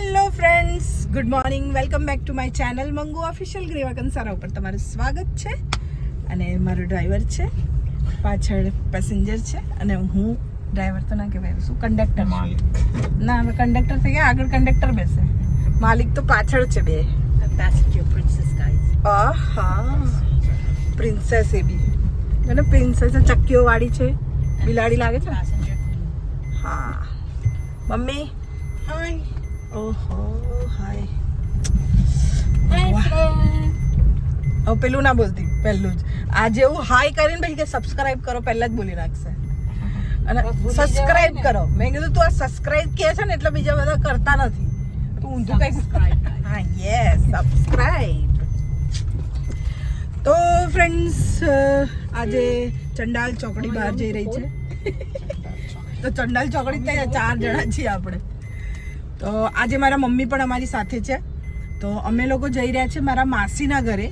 Hello friends, good morning. Welcome back to my channel Mangu official. Greeva Kansara ઉપર તમારું સ્વાગત છે. અને મારો ડ્રાઈવર છે, પાછળ પેસેન્જર છે, અને હું ડ્રાઈવર તો ના કહેવાય, શું કંડક્ટર ના, હવે કંડક્ટર થઈ ગયા, આગળ કંડક્ટર બેસે, માલિક તો પાછળ છે. બે passenger princess guys. આહા, પ્રિન્સેસ એ બી અને પ્રિન્સેસ ચક્કીઓ વાળી છે, બિલાડી લાગે છે. Passenger. હા મમ્મી, હાય. ઓહો હાય. Hi friend. હવે પેલું ના બોલતી, પહેલું જ આજે એવું હાય કરીને ભાઈ કે સબસ્ક્રાઇબ કરો પહેલા જ બોલી નાખશે. અને સબસ્ક્રાઇબ કરો, મેં કીધું તું આ સબસ્ક્રાઇબ કહે છે ને એટલે બીજા બધા કરતા નથી, તું ઊંધું કઈ. હા યસ, સબસ્ક્રાઇબ. તો ફ્રેન્ડ્સ, આજે ચંડાલ ચોકડી બહાર જઈ રહી છે. તો ચંડાલ ચોકડી ત્યાં 4 જણા છીએ આપણે. તો આજે મારા મમ્મી પણ અમારી સાથે છે. તો અમે લોકો જઈ રહ્યા છે મારા માસીના ઘરે,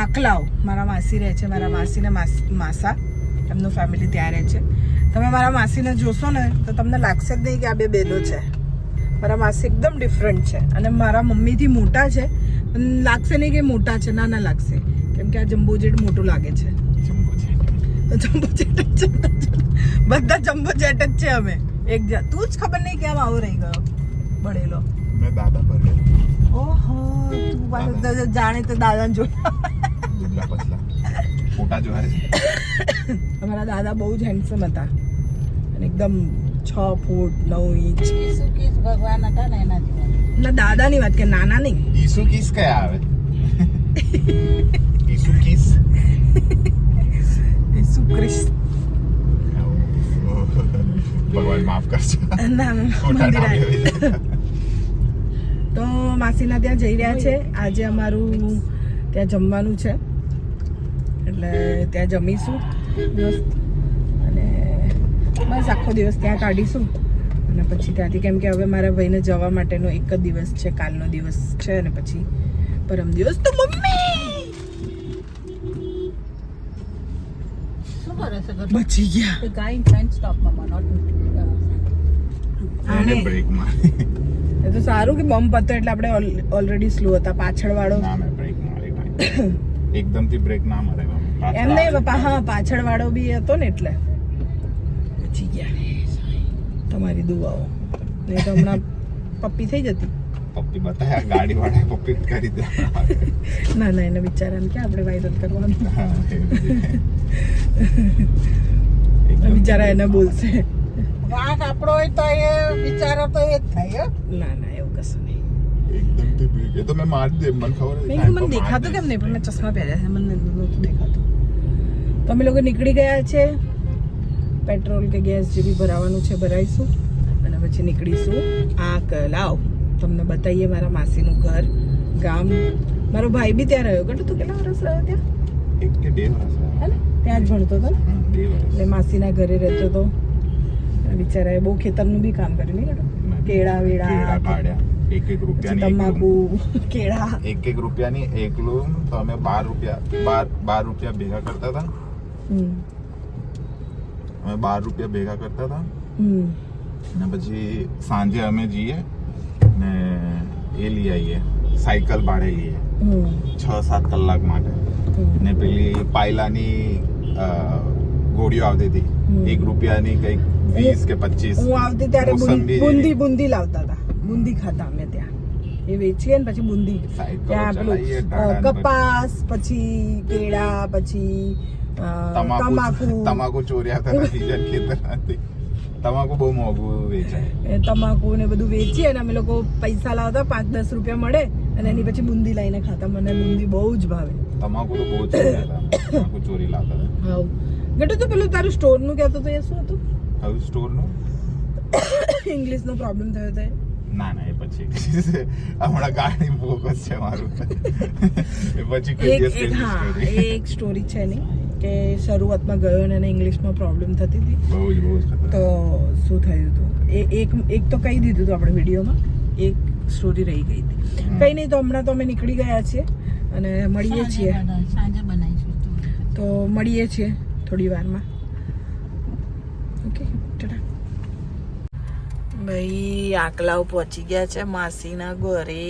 આંકલાવ. મારા માસી રહે છે, મારા માસીને માસા, એમનું ફેમિલી ત્યાં રહે છે. તમે મારા માસીને જોશો ને તો તમને લાગશે જ નહીં કે આ બે બેનો છે. મારા માસી એકદમ ડિફરન્ટ છે અને મારા મમ્મીથી મોટા છે, પણ લાગશે નહીં કે મોટા છે, નાના લાગશે, કેમ કે આ જમ્બો જેટ મોટું લાગે છે. જમ્બો જેટ જ છે, બધા જમ્બો જેટ જ છે અમે. એક તું જ ખબર નહીં કેમ આવો રહી ગયો બળેલો. મેં દાદા પર ઓહો, તું પાછો જાણે તો દાદાને જોયા. દુબળા પતલા ફોટા જોયા છે. અમારા દાદા બહુ જ હેન્ડસમ હતા અને એકદમ 6 ફૂટ 9 ઇંચ. ઈસુ કિસ ભગવાન હતા ને એના જેવા. ના, દાદાની વાત કે નાના નહીં. ઈસુ કિસ કયા આવે? ઈસુ કિસ ઈસુ ખ્રિસ્ત. ભગવાન માફ કરજો. ના, ખોટા મંદિર નામે આવ્યા. તો માસીના ત્યાં જઈ રહ્યા છે. આજે અમારું ત્યાં જમવાનું છે, એટલે ત્યાં જમીશું મસ્ત, અને બસ આખો દિવસ ત્યાં કાઢીશું. અને પછી ત્યાંથી, કેમ કે હવે મારા ભાઈને જવા માટેનો એક જ દિવસ છે, કાલનો દિવસ છે, અને પછી પરમ દિવસ તો મમ્મી શું કરે છે ઘર? બચી ગયા. The guy in front stop mama, not એને બ્રેક મારી. એ તો સારું કે બમ પતો એટલે આપણે ઓલરેડી સ્લો હતા. પાછળ વાળો ના, મેં બ્રેક મારી ભાઈ. એકદમ થી બ્રેક ના મારે. એમ નહીં બાપા, હા પાછળ વાળો બી હતો ને એટલે બચી ગયા. તમારી દુઆઓ, નહીં તો હમણાં પપ્પી થઈ જતી. પપ્પી બતાયા, ગાડી વાળા પપ્પી કરી દે. ના ના, એને બિચારાને ક્યાં આપણે વાયરલ કરવાનું. બિચારા એને બોલશે. વાંક આપણો હોય તો એ બિચારો તો એ જ થાય. ના ના, એવું કશું નહીં. એકદમ થી બ્રેક. એ તો મેં મારી દે, મને ખબર મેં કીધું મને દેખાતું કેમ નહીં, પણ મેં ચશ્મા પહેર્યા છે, મને નહોતું દેખાતું. તો અમે લોકો નીકળી ગયા છે. પેટ્રોલ કે ગેસ જે બી ભરાવાનું છે ભરાઈશું અને પછી નીકળીશું. આંકલાવ તમને બતાવીએ મારા માસીનું ઘર, ગામ. મારો ભાઈ બી ત્યાં રહ્યો. કેટલું તું કેટલા વર્ષ રહ્યો ત્યાં? 1 કે 2 વર્ષ હે ને, ત્યાં જ ભણતો હતો ને, 2 વર્ષ. એટલે માસીના ઘરે રહેતો હતો. બિચારાએ બહુ ખેતરનું બી કામ કર્યું નહીં કેડો, કેળા વેળા, કાઢ્યા. 1 રૂપિયાની તમાકુ, કેળા. 1 રૂપિયાની એકલું તો અમે 12 રૂપિયા ભેગા કરતા હતા. અમે 12 રૂપિયા ભેગા કરતા હતા. અને પછી સાંજે અમે જઈએ ને એ લઈ આવીએ, સાયકલ ભાડે લઈએ 6-7 કલાક માટે. ને પેલી પાયલાની ગોળીઓ આવતી હતી 1 રૂપિયાની, કંઈક 20 કે 25. હું આવતી ત્યારે બુંદી લાવતા હતા. બુંદી ખાતા અમે ત્યાં, એ વેચીએ ને પછી બુંદી. ત્યાં પેલું કપાસ, પછી કેળા, પછી તમાકુ ચોર્યા હતા સીઝન ખેતરમાંથી. તમાકુ બહુ મોંઘું વેચાય. તમાકુ ને બધું વેચીએ અને અમે લોકો પૈસા લાવતા, 5-10 રૂપિયા મળે, અને એની પછી બુંદી લઈને ખાતા. મને બુંદી બહુ જ ભાવે. તમાકુ તો બહુ ચોર્યા હતા. તમાકુ ચોરી લાવતા હતા. હા ગટુ, તો પેલું તારું સ્ટોર નું કહેતો તો, એ શું હતું? હવે સ્ટોર નું ઇંગ્લિશ નો પ્રોબ્લેમ થયો હતો? ના ના, એ પછી હમણાં ગાડી ફોકસ છે મારું. એ પછી એક સ્ટોરી છે નહીં કે શરૂઆતમાં ગયો ને એને ઇંગ્લિશમાં પ્રોબ્લેમ થતી હતી. બહુ જ તો શું થયું હતું એક તો કહી દીધું હતું આપણે વિડીયોમાં, એક સ્ટોરી રહી ગઈ હતી. કંઈ નહીં, તો હમણાં તો અમે નીકળી ગયા છીએ અને મળીએ છીએ. સાંજે બનાવીશું તો મળીએ છીએ થોડી વારમાં. ઓકે, ટાટા. ભાઈ આકલાઓ પહોંચી ગયા છે માસીના ઘરે.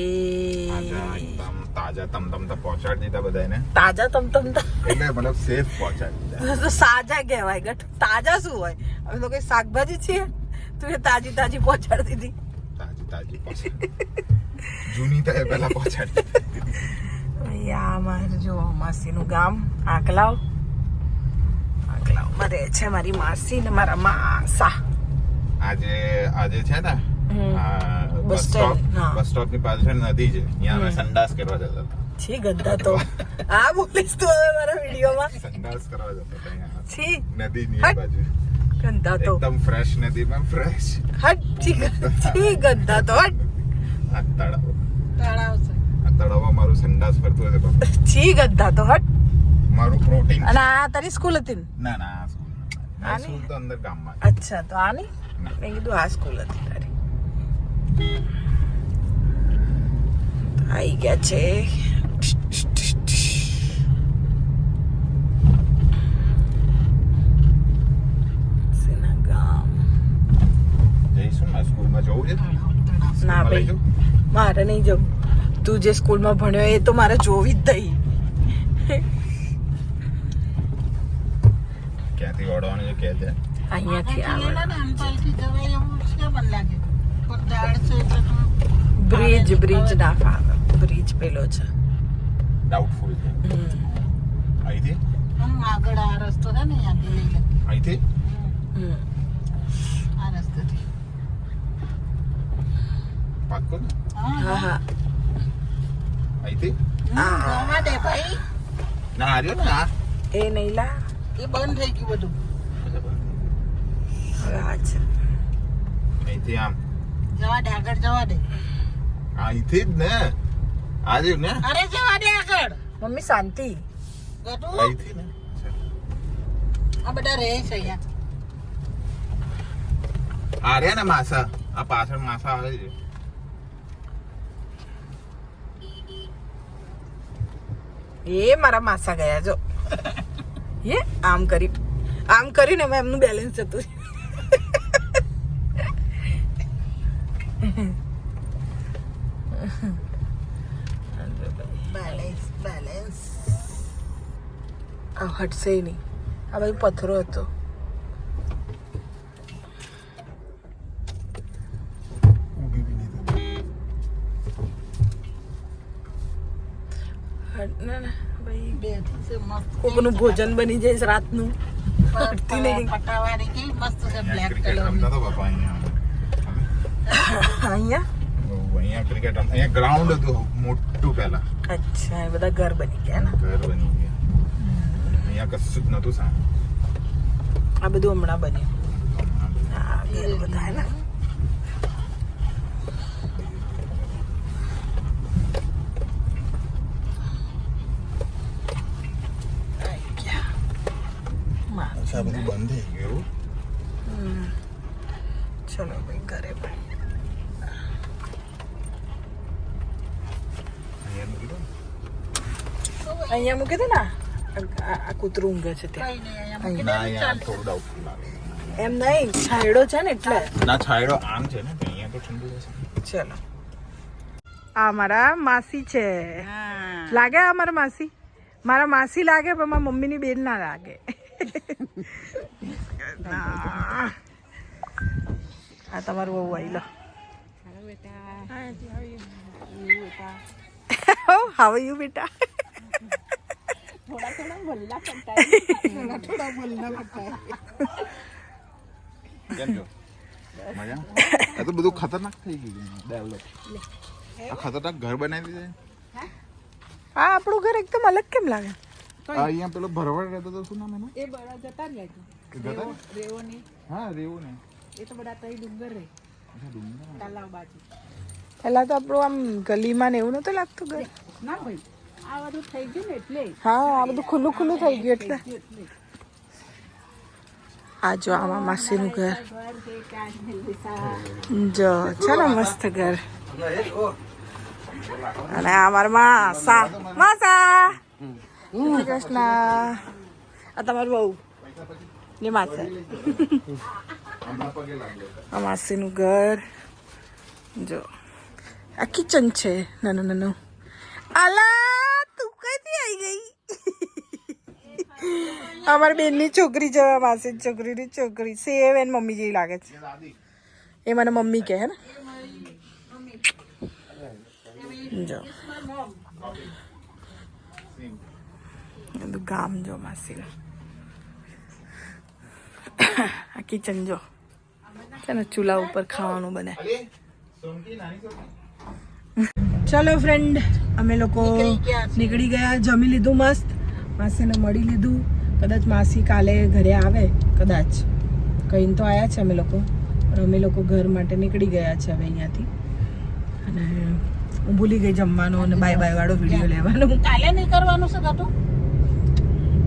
એકદમ તાજા તમતમતા પહોંચાડી દીધા બધાને. તાજા તમતમતા એટલે મતલબ સેફ પહોંચાડી દીધા. તો સાજા કહેવાય ગટ. તાજા શું હોય? અમે તો કઈ શાકભાજી છીએ. તું એ તાજી તાજી પહોંચાડી દીધી. તાજી જૂની થાય પહેલા પહોંચાડી. યા મારે જો માસીનું ગામ આકલાવ. આકલાવમાં રહે છે મારી માસી ને મારા માસા. આજે છે ને બસ સ્ટેન્ડ. બસ સ્ટોપ ની પાછળ નદી છે, ત્યાં અમે સંડાસ કરવા જતા હતા. છી ગંદા તો આ બોલીશ તું હવે મારા વિડીયોમાં. સંડાસ કરવા જતા હતા અહીંયા. છી નદી ની બાજુ ગંદા તો એકદમ ફ્રેશ નદીમાં ફ્રેશ. હટ છી ગંદા તો હટ. આ તળાવ તળાવ છે. આ તળાવમાં મારું સંડાસ ફરતું હોય તો છી ગંદા તો હટ. મારું પ્રોટીન. અને આ તારી સ્કૂલ હતી ને? ના ના આ સ્કૂલ તો અંદર ગામમાં. અચ્છા તો આ નહીં. મેં કીધું આ સ્કૂલ હતી તારી. આવી ગયા છે. જઈશું ને સ્કૂલમાં જવું છે. ના ભાઈ મારે નહીં જવું. તું જે સ્કૂલમાં ભણ્યો એ તો મારે જોવી જ થઈ. ક્યાંથી ઓળવાનું છે કે છે અહીંયાથી આવે. અંતરથી જવાય એવું છે મને લાગે. પણ ઝાડ છે એટલે બ્રિજ ના ફાવે. બ્રિજ પેલો છે. ડાઉટફુલ છે. અહીંથી આગળ આ રસ્તો છે ને ત્યાંથી લઈ લે. અહીંથી આ રસ્તેથી. પાક્કો ને હા હા અહીંથી જવા દે ભાઈ. ના હાર્યો ને આ એ નહીં લા. એ બંધ થઈ ગયું બધું. હવે આ છે. અહીંથી આમ જવા દે આગળ જવા દે. અહીંથી જ ને આજે ને અરે જવા દે આગળ. મમ્મી શાંતિ. ગટુ અહીંથી ને આ બધા રહે છે અહીંયા. આ રહ્યા ને માસા. આ પાછળ માસા આવે છે. એ મારા માસા ગયા જો. એ આમ કરીને મેં એમનું બેલેન્સ જતું. બેલેન્સ. આ હટશે નહીં. આ બધું પથ્થરો હતો. ઊભી બી નહીં થતી. ના ના ભાઈ બેઠી છે મસ્ત. કોકનું ભોજન બની જાય રાતનું. હટતી નહીં. પટાવાની કેવી મસ્ત છે બ્લેક ક્રિકેટ કલર. રમતા હતા બાપા અહીંયા. અહીંયા અહીંયા ક્રિકેટ અહીંયા ગ્રાઉન્ડ હતું મોટું પહેલા. અચ્છા એ બધા ઘર બની ગયા ને. ઘર બની ગયા. અહીંયા કશું જ નતું સામે. આ બધું હમણાં બન્યું. હા ઘર બધા હે ને. અચ્છા બધું બંધ થઈ ગયું. ચલો ભાઈ ઘરે પણ. અહીંયા મૂકી દે ને. આ કૂતરું ઊંઘે છે ત્યાં. કઈ નહીં અહીંયા અહીંયા. ના અહીંયા થોડું ડાઉટફુલ લાગે. એમ નહીં છાંયડો છે ને એટલે. ના છાંયડો આમ છે ને તો અહીંયા તો ઠંડુ રહેશે. ચલો આ મારા માસી છે. લાગે આ મારા માસી? મારા માસી લાગે પણ મારા મમ્મીની બેન ના લાગે. આ તમારું બહુ આવી લો. હાવ યુ બેટા. કેમ છો? મજા? આ તો બધું ખતરનાક થઈ ગયું ડેવલપ. આ ખતરનાક ઘર બનાવી દીધું. આ આપણું ઘર એકદમ અલગ કેમ લાગે? અહીંયા પેલો ભરવાડ રહેતો તો શું નામ એનું? એ બડા જતા જ લાગ્યું. જતા ને? રેવો નહીં. હા રેવું ને. એ તો બધા તઈ ડુંગર રહે. અચ્છા ડુંગર. તલાવ બાજુ. પેલા તો આપણું આમ ગલીમાં ને એવું નતું લાગતું ઘર. ના ભાઈ આ બધું થઈ ગયું ને એટલે હા આ બધું ખુલ્લું ખુલ્લું થઈ ગયું એટલે. આ જો આમાં માસીનું ઘર. જો છે ને મસ્ત ઘર. અને આ મારા માસા. માસા શ્રી કૃષ્ણ. આ તમારું બહુ ને માસા. આ માસીનું ઘર જો, આ કિચન છે નાનું નાનું. આલા તું કઈથી આવી ગઈ? અમારી બેનની છોકરી છે, માસી છોકરીની છોકરી સેમ એન મમ્મી જેવી લાગે છે. એ મને મમ્મી કહે ને. જો બધું ગામ જો માસી. આ કિચન જો છે ને, ચૂલા ઉપર ખાવાનું બને. ચલો ફ્રેન્ડ, અમે લોકો નીકળી ગયા, જમી લીધું મસ્ત, માસીને મળી લીધું. કદાચ માસી કાલે ઘરે આવે, કદાચ કહીને તો આવ્યા છે અમે લોકો, પણ અમે લોકો ઘર માટે નીકળી ગયા છે હવે અહીંયાથી. અને હું ભૂલી ગઈ જમવાનો અને બાય બાય વાળો વિડીયો લેવાનો. કાલે નહીં કરવાનું છે ઘટું,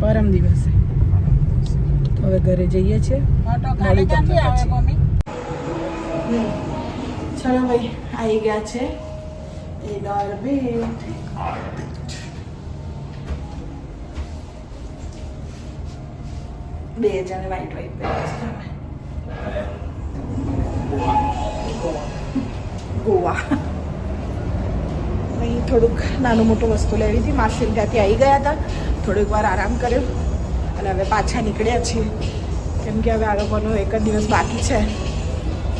પરમ દિવસે. હવે ઘરે જઈએ છીએ. કાલે ક્યાંથી આવે મમ્મી? ચલો ભાઈ, આવી ગયા છે ઇનોર્બિટ. બે જણે વ્હાઈટ વ્હાઈટ પહેર્યા છે. ગોવા અહીં થોડુંક નાનું મોટું વસ્તુ લેવી હતી. માસી ત્યાંથી આવી ગયા હતા, થોડીક વાર આરામ કર્યો અને હવે પાછા નીકળ્યા છીએ. કેમ કે હવે આ લોકોનો એક જ દિવસ બાકી છે,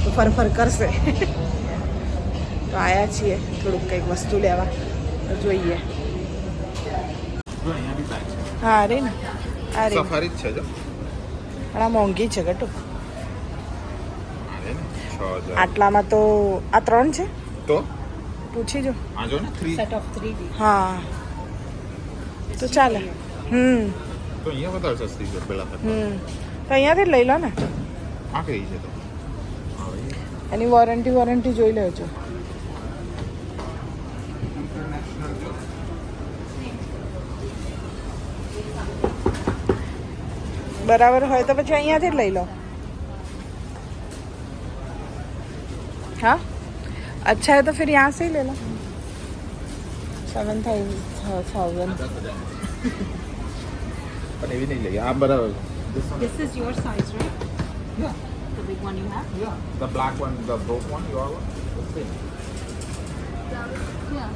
તો ફરફર કરશે. તો આવ્યા છીએ થોડુંક કંઈક વસ્તુ લેવા, તો જોઈએ. હા અરે ને, અરે સફારી જ છે જો, પણ આ મોંઘી છે ગટુ. અરે ને 6000 આટલામાં તો આ 3 છે, તો પૂછી જો. આ જો ને 3 સેટ ઓફ 3D. હા તો ચાલે. તો અહીંયા વધારે સસ્તી છે પેલા કરતા. તો અહીંયાથી જ લઈ લો ને. આ કઈ છે તો એની વોરંટી જોઈ લેજો. બરાબર હોય તો પછી અહીંયાથી જ લઈ લો. हाँ अच्छा है तो फिर यहाँ से ही ले लो. 7,000. પણ એવી નહીં લઈએ. આ બરાબર. This is your size, right? Yeah. The big one you have? Yeah. The black one, the broke one, your one. The same. Yeah.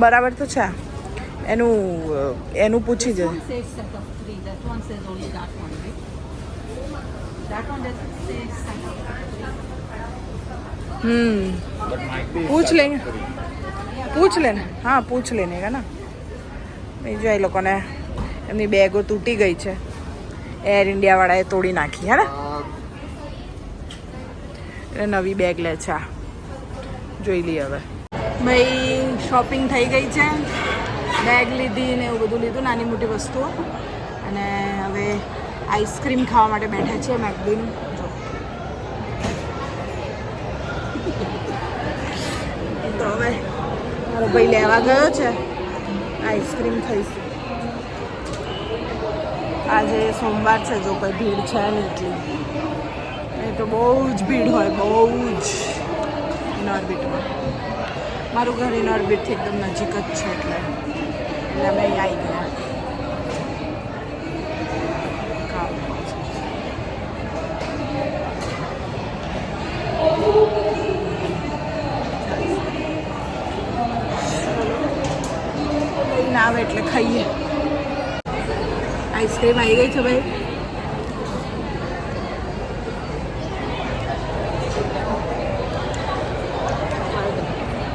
બરાબર તો છે. એનું પૂછી This જ. one says set of 3. That one says only that one, right? That one doesn't say set of 3. But might be पूछ size लेंगे. 3. પૂછ લેને. હા પૂછ લેને કા ના. બીજું એ લોકોને એમની બેગો તૂટી ગઈ છે, એર ઇન્ડિયાવાળાએ તોડી નાખી હે ને, એટલે નવી બેગ લે છે. આ જોઈ લઈએ હવે. ભાઈ શોપિંગ થઈ ગઈ છે, બેગ લીધી ને એવું બધું લીધું, નાની મોટી વસ્તુઓ. અને હવે આઈસ્ક્રીમ ખાવા માટે બેઠા છીએ મેકડીનું. જો તો હવે મારો ભાઈ લેવા ગયો છે, આઈસ્ક્રીમ ખાઈશું. આજે સોમવાર છે, જો કોઈ ભીડ છે નહીં એટલી. એ તો બહુ જ ભીડ હોય, બહુ જ. ઇનોર્બિટમાં મારું ઘર ઇનોર્બિટથી એકદમ નજીક જ છે, એટલે અમે અહીં આવી ગયા. ના આવે એટલે ખાઈએ. આઈસ્ક્રીમ આવી ગઈ છે ભાઈ.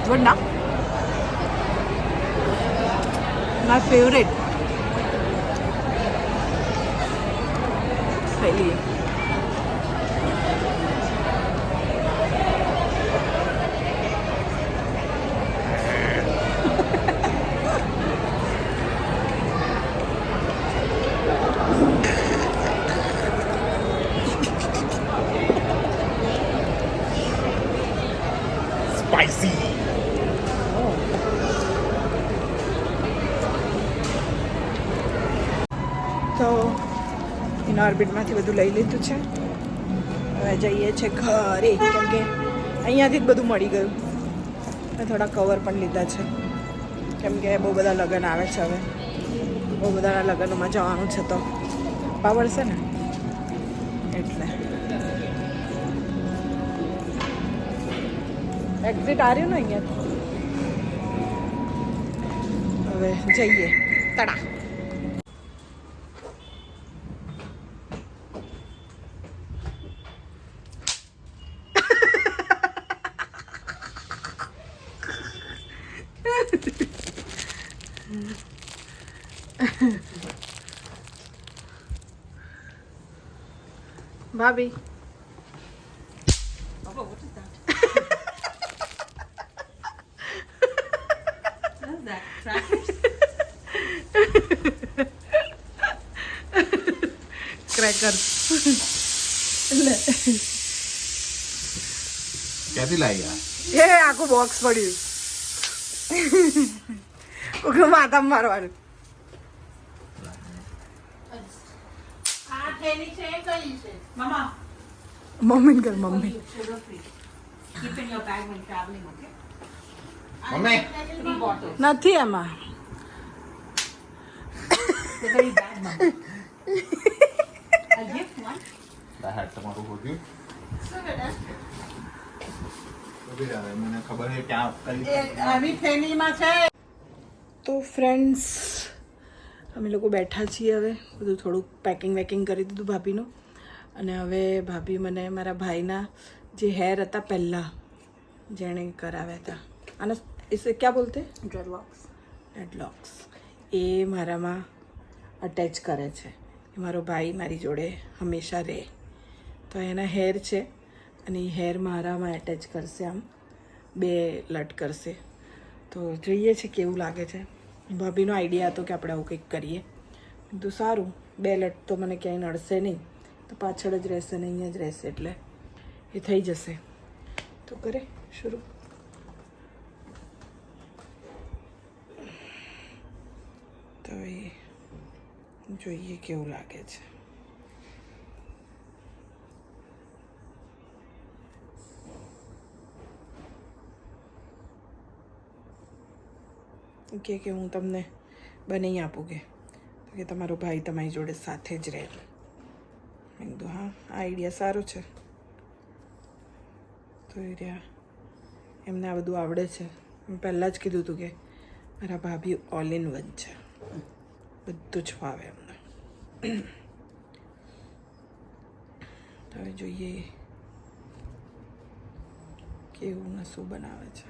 Good now. My favorite. ખાઈ લઈએ. Spicy. તો ઇનોર્બિટમાંથી બધું લઈ લીધું છે. હવે જઈએ છીએ ઘરે, કેમ કે અહીંયાથી જ બધું મળી ગયું. અને થોડા કવર પણ લીધા છે. કેમ કે બહુ બધા લગ્ન આવે છે હવે, બહુ બધાના લગ્નોમાં જવાનું છે તો પાવર છે ને એટલે. એક્ઝિટ આ રહ્યું ને અહીંયા. હવે જઈએ તડા. ભાભી Papa, what is that? What is that? Crackers? Crackers. ક્યાંથી લાવી આ? એ આખું બોક્સ પડ્યું. કોકનું માથામાં મારવાનું. Mama. મમ્મીને કર mummy. Sugar free. Keep in your bag when traveling, okay? Mummy 3 bottles. નથી એમાં. They're very bad, Mama. I'll give one. આ હેડ તમારું હોગ્યું મને ખબર છે ક્યાં કઈ. તો ફ્રેન્ડ્સ અમે લોકો બેઠા છીએ હવે. બધું થોડુંક પેકિંગ વેકિંગ કરી દીધું ભાભીનું. અને હવે ભાભી મને મારા ભાઈના જે હેર હતા પહેલાં જેણે કરાવ્યા હતા, આને ઇસે ક્યાં બોલતે? Dreadlocks. ડેડલોક્સ. એ મારામાં અટેચ કરે છે. એ મારો ભાઈ મારી જોડે હંમેશા રહે. તો એના હેર છે અને એ હેર મારામાં એટેચ કરશે, આમ 2 લટ કરશે. તો જોઈએ છે કેવું લાગે છે. ભાભીનો આઈડિયા હતો કે આપણે આવું કંઈક કરીએ. તો સારું, 2 લટ તો મને ક્યાંય નડશે નહીં, તો પાછળ જ રહેશે ને અહીંયા જ રહેશે, એટલે એ થઈ જશે. તો કરે શરૂ. તો એ જોઈએ કેવું લાગે છે. કે હું તમને બનાવી આપું કે તમારો ભાઈ તમારી જોડે સાથે જ રહે. મેં કીધું હા, આ આઈડિયા સારો છે. તો એ રહ્યા, એમને આ બધું આવડે છે. મેં પહેલાં જ કીધું હતું કે મારા ભાભી ઓલ ઇન વન છે, બધું જ ફાવે એમને. તો હવે જોઈએ કેવું ને શું બનાવે છે.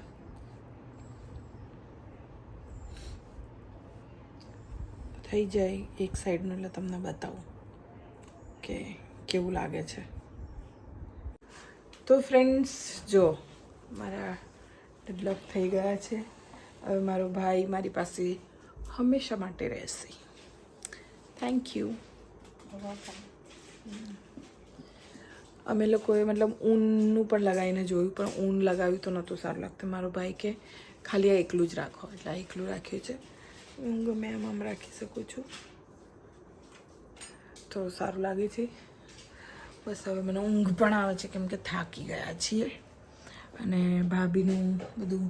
થઈ જાય એક સાઈડનું એટલે તમને બતાવું કે કેવું લાગે છે. તો ફ્રેન્ડ્સ જો મારા ડેડલોક થઈ ગયા છે. હવે મારો ભાઈ મારી પાસે હંમેશા માટે રહેશે. Thank you. અમે લોકોએ મતલબ ઊનનું પણ લગાવીને જોયું, પણ ઊન લગાવ્યું તો નહોતું સારું લાગતું. મારો ભાઈ કે ખાલી આ એકલું જ રાખો, એટલે આ એકલું રાખ્યું છે. હું ગમે એમ આમ રાખી શકું છું, તો સારું લાગે છે. બસ હવે મને ઊંઘ પણ આવે છે કેમ કે થાકી ગયા છીએ. અને ભાભીનું બધું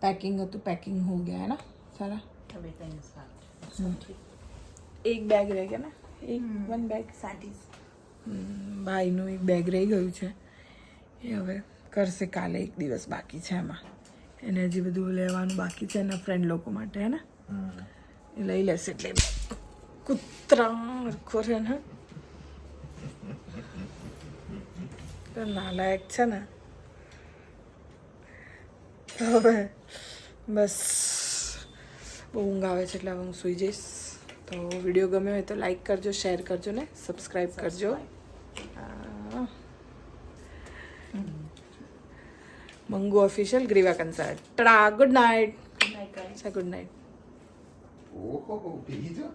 પેકિંગ હતું, પેકિંગ હો ગયા ના સારા. Everything is fine. એક બેગ રહી ગયા ને, એક 1 બેગ Sandy's. ભાઈનું એક બેગ રહી ગયું છે. એ હવે કરશે કાલે. 1 દિવસ બાકી છે એમાં. એને હજી બધું લેવાનું બાકી છે એના ફ્રેન્ડ લોકો માટે, હે ને? એ લઈ લેશે એટલે કૂતરા ખોરે ને નાલાયક છે ને. તો હવે બસ બહુ ઊંઘ આવે છે એટલે હવે હું સૂઈ જઈશ. તો વિડીયો ગમે હોય તો લાઈક કરજો, શેર કરજો ને સબસ્ક્રાઈબ કરજો. મંગુ ઓફિશિયલ ગ્રીવા કંસાર. ટા good night. Good night, guys. Good night. ઓહો, બીજો